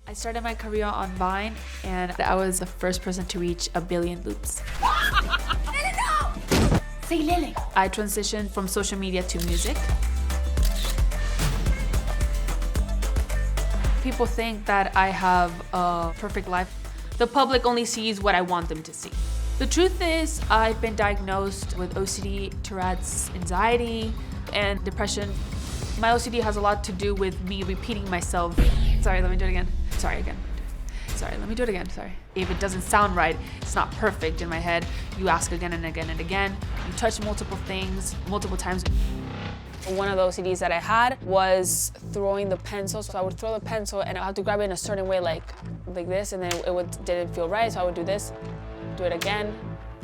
I started my career on Vine, and I was the first person to reach 1 billion loops. Lele, no! Say Lele. I transitioned from social media to music. People think that I have a perfect life. The public only sees what I want them to see. The truth is, I've been diagnosed with OCD, Tourettes, anxiety, and depression. My OCD has a lot to do with me repeating myself. Sorry, let me do it again. Sorry, again. Sorry, let me do it again, sorry. If it doesn't sound right, it's not perfect in my head, you ask again and again and again. You touch multiple things, multiple times. One of the OCDs that I had was throwing the pencil. So I would throw the pencil and I had to grab it in a certain way, like this, and then didn't feel right, so I would do this, do it again,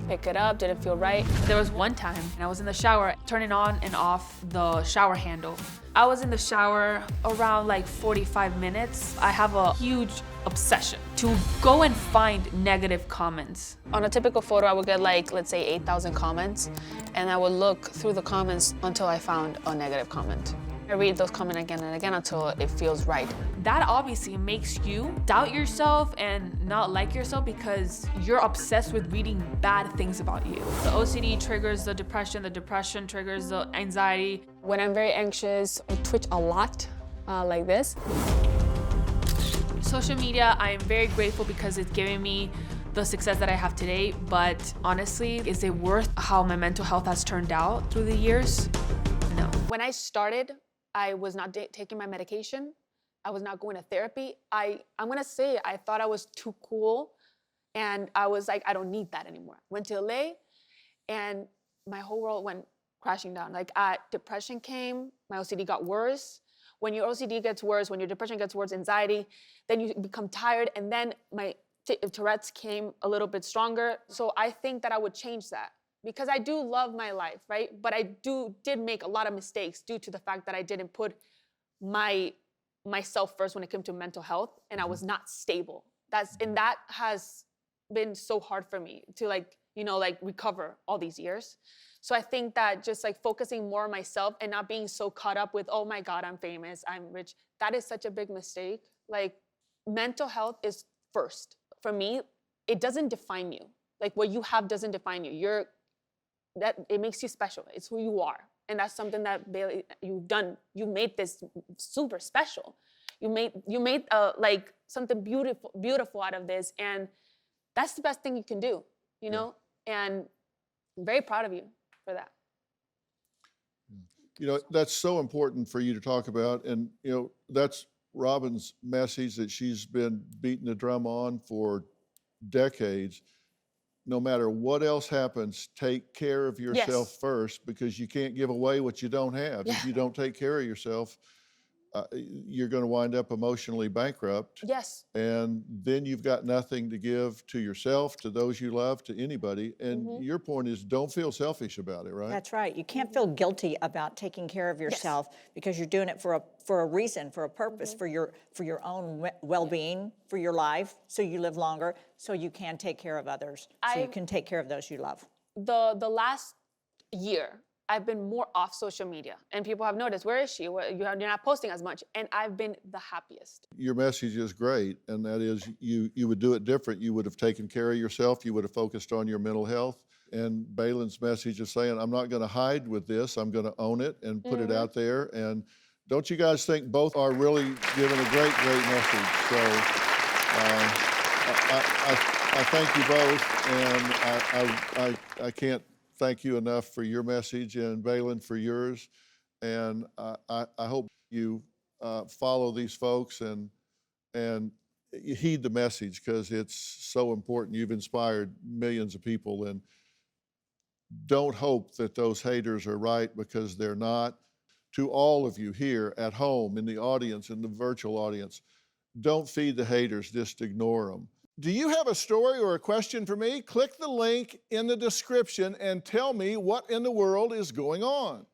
pick it up, didn't feel right. There was one time I was in the shower, turning on and off the shower handle. I was in the shower around like 45 minutes. I have a huge obsession to go and find negative comments. On a typical photo, I would get like, let's say 8,000 comments, and I would look through the comments until I found a negative comment. I read those comments again and again until it feels right. That obviously makes you doubt yourself and not like yourself because you're obsessed with reading bad things about you. The OCD triggers the depression triggers the anxiety. When I'm very anxious, I twitch a lot, like this. Social media, I am very grateful because it's giving me the success that I have today, but honestly, is it worth how my mental health has turned out through the years? No. When I started, I was not taking my medication. I was not going to therapy. I'm gonna say I thought I was too cool, and I was like, I don't need that anymore. Went to LA, and my whole world went crashing down. Like, depression came, my OCD got worse. When your OCD gets worse, when your depression gets worse, anxiety, then you become tired, and then my Tourette's came a little bit stronger. So I think that I would change that because I do love my life, right? But I did make a lot of mistakes due to the fact that I didn't put myself first when it came to mental health, and I was not stable. And that has been so hard for me to recover all these years. So I think that just like focusing more on myself and not being so caught up with, oh my God, I'm famous, I'm rich, that is such a big mistake. Like, mental health is first. For me, it doesn't define you. Like, what you have doesn't define you. It makes you special. It's who you are. And that's something that Bailey, you've done. You made this super special. You made like something beautiful out of this. And that's the best thing you can do, you know? And I'm very proud of you for that. You know, that's so important for you to talk about. And, you know, that's Robin's message that she's been beating the drum on for decades. No matter what else happens, take care of yourself first, because you can't give away what you don't have. If you don't take care of yourself, you're going to wind up emotionally bankrupt. Yes. And then you've got nothing to give to yourself, to those you love, to anybody. And your point is, don't feel selfish about it, right? That's right. You can't feel guilty about taking care of yourself because you're doing it for a reason, for a purpose, for your own well-being, for your life, so you live longer, so you can take care of others, so you can take care of those you love. The last year, I've been more off social media, and people have noticed, where is she? You're not posting as much, and I've been the happiest. Your message is great, and that is you would do it different. You would have taken care of yourself. You would have focused on your mental health. And Balin's message is saying, I'm not going to hide with this. I'm going to own it and put it out there. And don't you guys think both are really giving a great message? So I thank you both, and I can't thank you enough for your message, and Balin for yours. And I hope you follow these folks and you heed the message, because it's so important. You've inspired millions of people, and don't hope that those haters are right, because they're not. To all of you here at home, in the audience, in the virtual audience, don't feed the haters, just ignore them. Do you have a story or a question for me? Click the link in the description and tell me what in the world is going on.